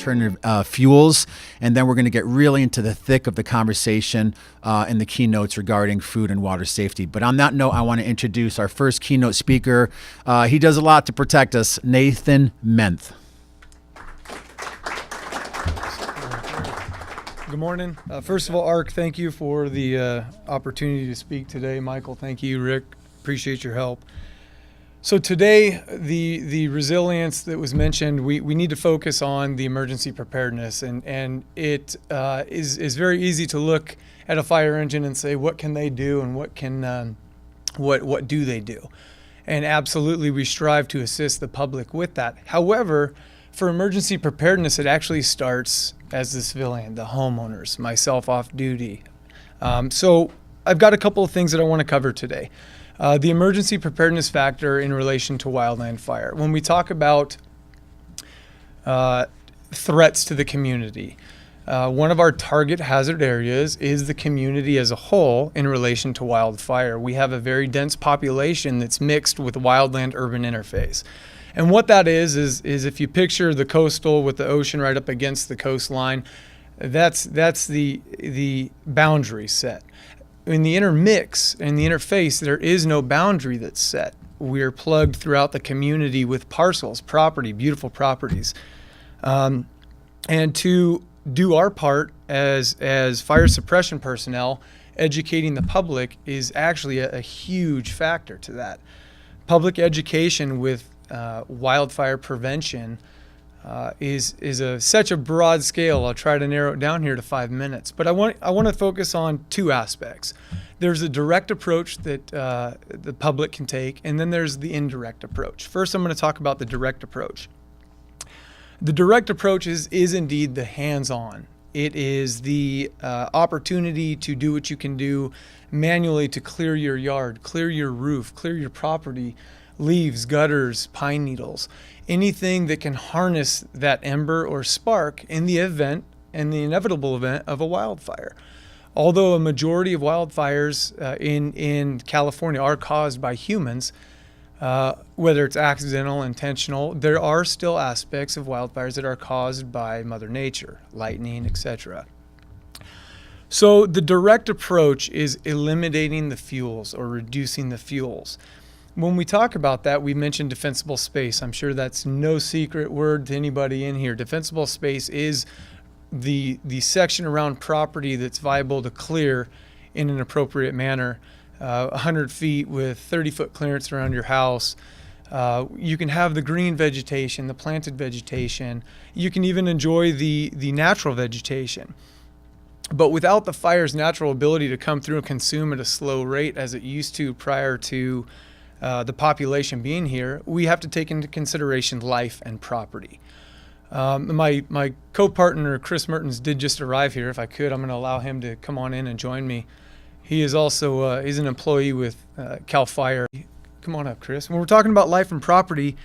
alternative fuels, and then we're going to get really into the thick of the conversation and the keynotes regarding food and water safety. But on that note, I want to introduce our first keynote speaker. He does a lot to protect us, Nathan Menth. Good morning. First of all, Ark, thank you for the opportunity to speak today. Michael, thank you. Rick, appreciate your help. So today, the resilience that was mentioned, we need to focus on the emergency preparedness, and it is very easy to look at a fire engine and say, what can they do, and what do they do? And absolutely, we strive to assist the public with that. However, for emergency preparedness, it actually starts as the civilian, the homeowners, myself off duty. So I've got a couple of things that I want to cover today. The emergency preparedness factor in relation to wildland fire. When we talk about threats to the community, one of our target hazard areas is the community as a whole in relation to wildfire. We have a very dense population that's mixed with wildland-urban interface. And what that is if you picture the coastal with the ocean right up against the coastline, that's the boundary set. In the intermix, in the interface, there is no boundary that's set. We're plugged throughout the community with parcels, property, beautiful properties. And to do our part as fire suppression personnel, educating the public is actually a huge factor to that. Public education with wildfire prevention is such a broad scale. I'll try to narrow it down here to 5 minutes. But I want to focus on two aspects. There's a direct approach that the public can take, and then there's the indirect approach. First, I'm going to talk about the direct approach. The direct approach is indeed the hands-on. It is the opportunity to do what you can do manually to clear your yard, clear your roof, clear your property, leaves, gutters, pine needles, anything that can harness that ember or spark in the event and the inevitable event of a wildfire. Although a majority of wildfires in California are caused by humans, whether it's accidental, intentional, there are still aspects of wildfires that are caused by Mother Nature, lightning, etc. So the direct approach is eliminating the fuels or reducing the fuels. When we talk about that, we mentioned defensible space. I'm sure that's no secret word to anybody in here. Defensible space is the section around property that's viable to clear in an appropriate manner. 100 feet with 30-foot clearance around your house. You can have the green vegetation, the planted vegetation. You can even enjoy the natural vegetation. But without the fire's natural ability to come through and consume at a slow rate as it used to prior to the population being here, we have to take into consideration life and property. My co-partner, Chris Mertens, did just arrive here. If I could, I'm going to allow him to come on in and join me. He is also he's an employee with CalFire. Come on up, Chris. When we're talking about life and property,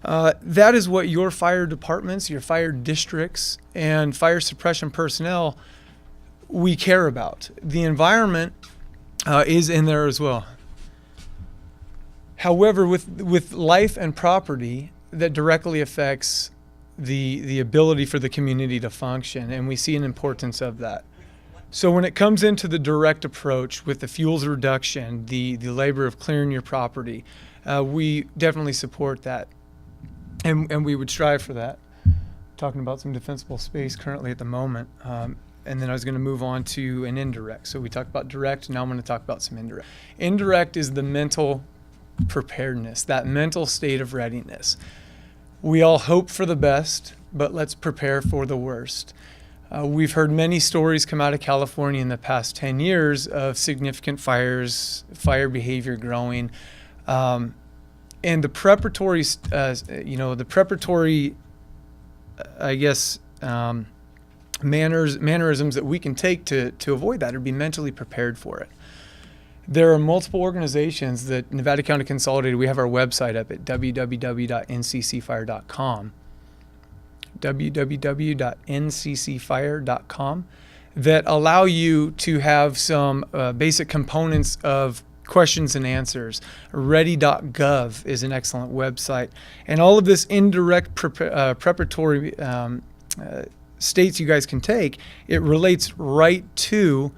that is what your fire departments, your fire districts, and fire suppression personnel, we care about. The environment is in there as well. However, with life and property, that directly affects the ability for the community to function, and we see an importance of that. So when it comes into the direct approach with the fuels reduction, the labor of clearing your property, we definitely support that, and we would strive for that. Talking about some defensible space currently at the moment, and then I was going to move on to an indirect. So we talked about direct, now I'm going to talk about some indirect. Indirect is the mental preparedness, that mental state of readiness. We all hope for the best, but let's prepare for the worst. We've heard many stories come out of California in the past 10 years of significant fires, fire behavior growing, and the preparatory, mannerisms that we can take to avoid that or be mentally prepared for it. There are multiple organizations that Nevada County Consolidated, we have our website up at www.nccfire.com, www.nccfire.com, that allow you to have some basic components of questions and answers. Ready.gov is an excellent website. And all of this indirect preparatory states you guys can take, it relates right to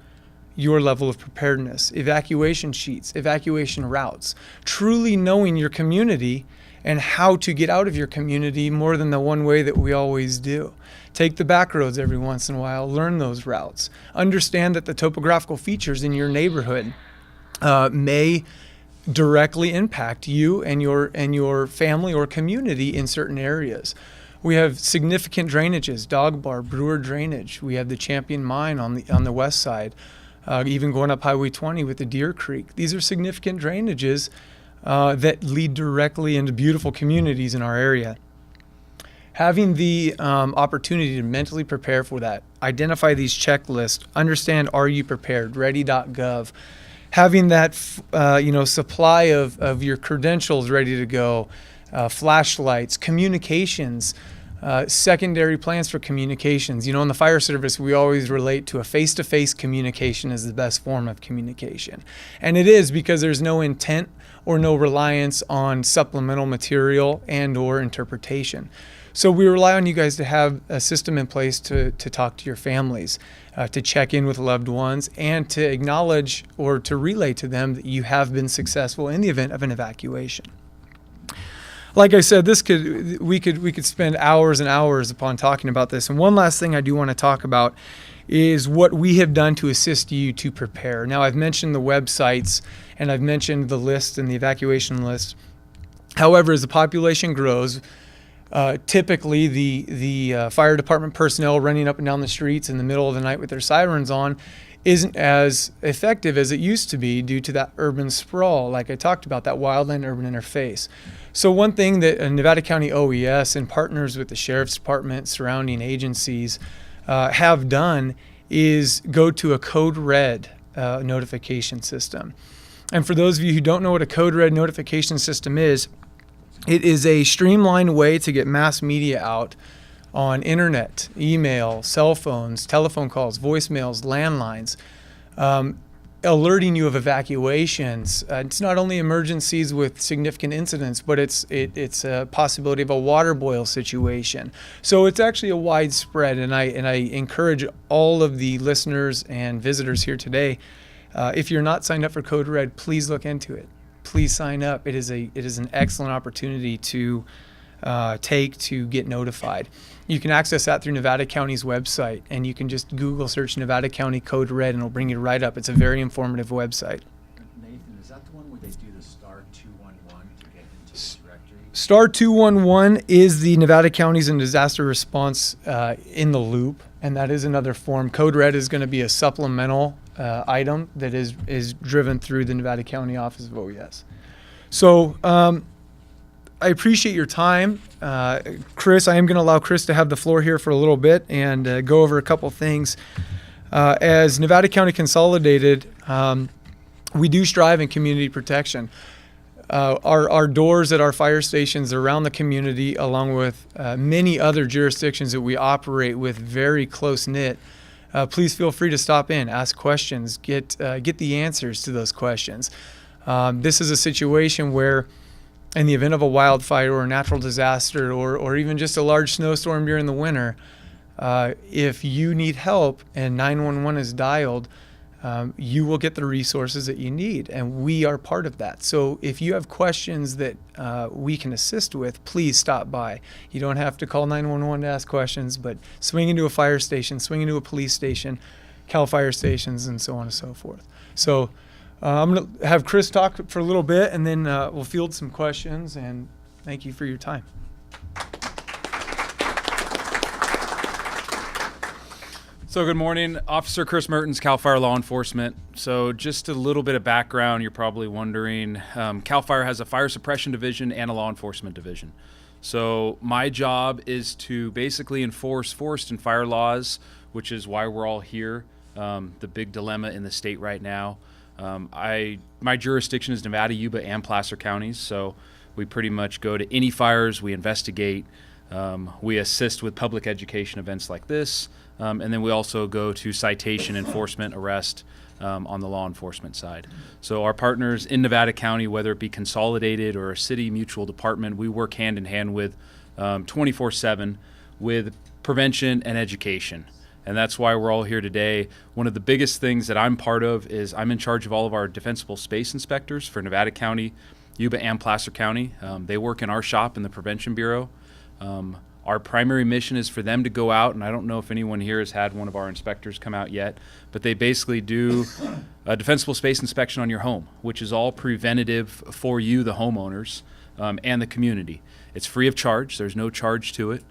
your level of preparedness, evacuation sheets, evacuation routes, truly knowing your community and how to get out of your community more than the one way that we always do. Take the back roads every once in a while, learn those routes. Understand that the topographical features in your neighborhood may directly impact you and your family or community in certain areas. We have significant drainages, Dog Bar, Brewer drainage. We have the Champion Mine on the west side, even going up Highway 20 with the Deer Creek. These are significant drainages that lead directly into beautiful communities in our area. Having the opportunity to mentally prepare for that, identify these checklists, understand, are you prepared, ready.gov, having that supply of your credentials ready to go, flashlights, communications, secondary plans for communications. In the fire service, we always relate to a face-to-face communication as the best form of communication. And it is, because there's no intent or no reliance on supplemental material and or interpretation. So we rely on you guys to have a system in place to talk to your families, to check in with loved ones, and to acknowledge or to relay to them that you have been successful in the event of an evacuation. Like I said, we could spend hours and hours upon talking about this. And one last thing I do want to talk about is what we have done to assist you to prepare. Now, I've mentioned the websites and I've mentioned the list and the evacuation list. However, as the population grows, typically the fire department personnel running up and down the streets in the middle of the night with their sirens on isn't as effective as it used to be due to that urban sprawl, like I talked about, that wildland-urban interface. So one thing that Nevada County OES and partners with the Sheriff's Department, surrounding agencies, have done is go to a code red notification system. And for those of you who don't know what a code red notification system is, it is a streamlined way to get mass media out on internet, email, cell phones, telephone calls, voicemails, landlines, alerting you of evacuations. It's not only emergencies with significant incidents, but it's a possibility of a water boil situation. So it's actually a widespread, and I encourage all of the listeners and visitors here today, if you're not signed up for Code Red, please look into it. Please sign up. It is an excellent opportunity to take to get notified. You can access that through Nevada County's website, and you can just Google search Nevada County Code Red and it'll bring you right up. It's a very informative website. Nathan, is that the one where they do the star 211 to get into the directory? Star 211 is the Nevada County's and disaster response in the loop, and that is another form. Code Red is going to be a supplemental item that is driven through the Nevada County Office of OES. So I appreciate your time. Chris, I am going to allow Chris to have the floor here for a little bit and go over a couple things. As Nevada County Consolidated, we do strive in community protection. Our doors at our fire stations around the community, along with many other jurisdictions that we operate with, very close-knit. Please feel free to stop in, ask questions, get the answers to those questions. This is a situation where, in the event of a wildfire or a natural disaster or even just a large snowstorm during the winter, if you need help and 911 is dialed, you will get the resources that you need, and we are part of that. So if you have questions that we can assist with, please stop by. You don't have to call 911 to ask questions, but swing into a fire station, swing into a police station, CalFire stations, and so on and so forth. So I'm going to have Chris talk for a little bit, and then we'll field some questions, and thank you for your time. So good morning, Officer Chris Mertens, CalFire Law Enforcement. So just a little bit of background, you're probably wondering, CalFire has a fire suppression division and a law enforcement division. So my job is to basically enforce forest and fire laws, which is why we're all here, the big dilemma in the state right now. My jurisdiction is Nevada, Yuba, and Placer counties, so we pretty much go to any fires, we investigate, we assist with public education events like this, and then we also go to citation, enforcement, arrest on the law enforcement side. So our partners in Nevada County, whether it be consolidated or a city mutual department, we work hand in hand with 24/7 with prevention, and education. And that's why we're all here today. One of the biggest things that I'm part of is I'm in charge of all of our defensible space inspectors for Nevada County, Yuba, and Placer County. They work in our shop in the Prevention Bureau. Our primary mission is for them to go out, and I don't know if anyone here has had one of our inspectors come out yet, but they basically do a defensible space inspection on your home, which is all preventative for you, the homeowners, and the community. It's free of charge. There's no charge to it.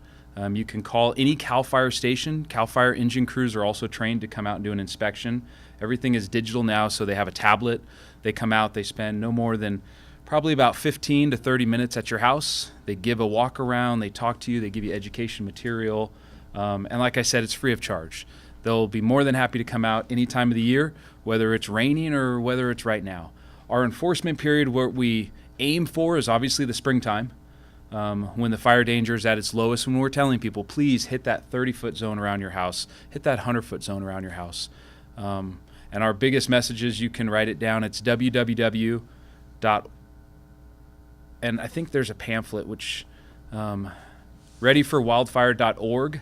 You can call any CalFire station. CalFire engine crews are also trained to come out and do an inspection. Everything is digital now, so they have a tablet. They come out, they spend no more than probably about 15 to 30 minutes at your house. They give a walk around, they talk to you, they give you education material. And like I said, it's free of charge. They'll be more than happy to come out any time of the year, whether it's raining or whether it's right now. Our enforcement period, what we aim for is obviously the springtime. When the fire danger is at its lowest, when we're telling people, please hit that 30-foot zone around your house, hit that 100-foot zone around your house. And our biggest message is, you can write it down, it's www. And I think there's a pamphlet, which readyforwildfire.org.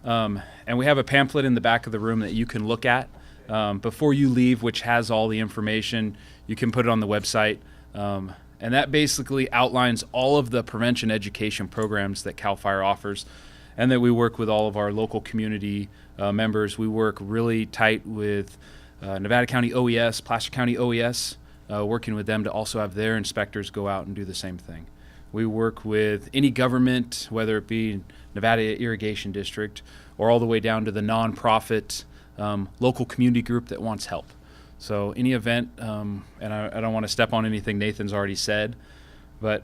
And we have a pamphlet in the back of the room that you can look at before you leave, which has all the information. You can put it on the website. And that basically outlines all of the prevention education programs that CalFire offers, and that we work with all of our local community members. We work really tight with Nevada County OES, Placer County OES, working with them to also have their inspectors go out and do the same thing. We work with any government, whether it be Nevada Irrigation District or all the way down to the nonprofit local community group that wants help. So any event, and I don't want to step on anything Nathan's already said, but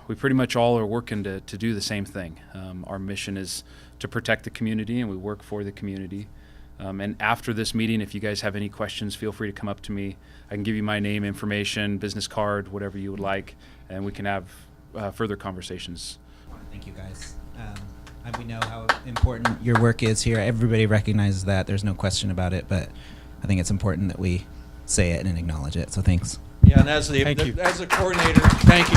we pretty much all are working to do the same thing. Our mission is to protect the community, and we work for the community. And after this meeting, if you guys have any questions, feel free to come up to me. I can give you my name, information, business card, whatever you would like, and we can have further conversations. Thank you, guys. And we know how important your work is here. Everybody recognizes that. There's no question about it, but I think it's important that we say it and acknowledge it. So thanks. Yeah, and as the coordinator, thank you.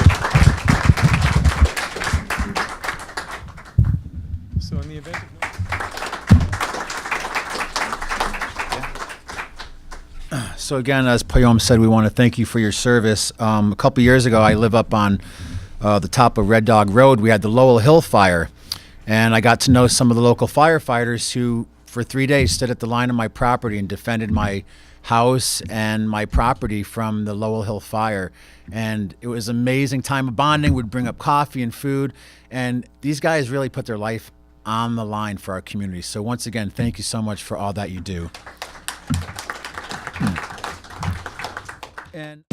So in the event So again, as Payom said, we want to thank you for your service. A couple years ago, I live up on the top of Red Dog Road. We had the Lowell Hill fire, and I got to know some of the local firefighters who, for 3 days, stood at the line of my property and defended my house and my property from the Lowell Hill fire. And it was an amazing time of bonding. We'd bring up coffee and food, and these guys really put their life on the line for our community. So once again, thank you so much for all that you do. And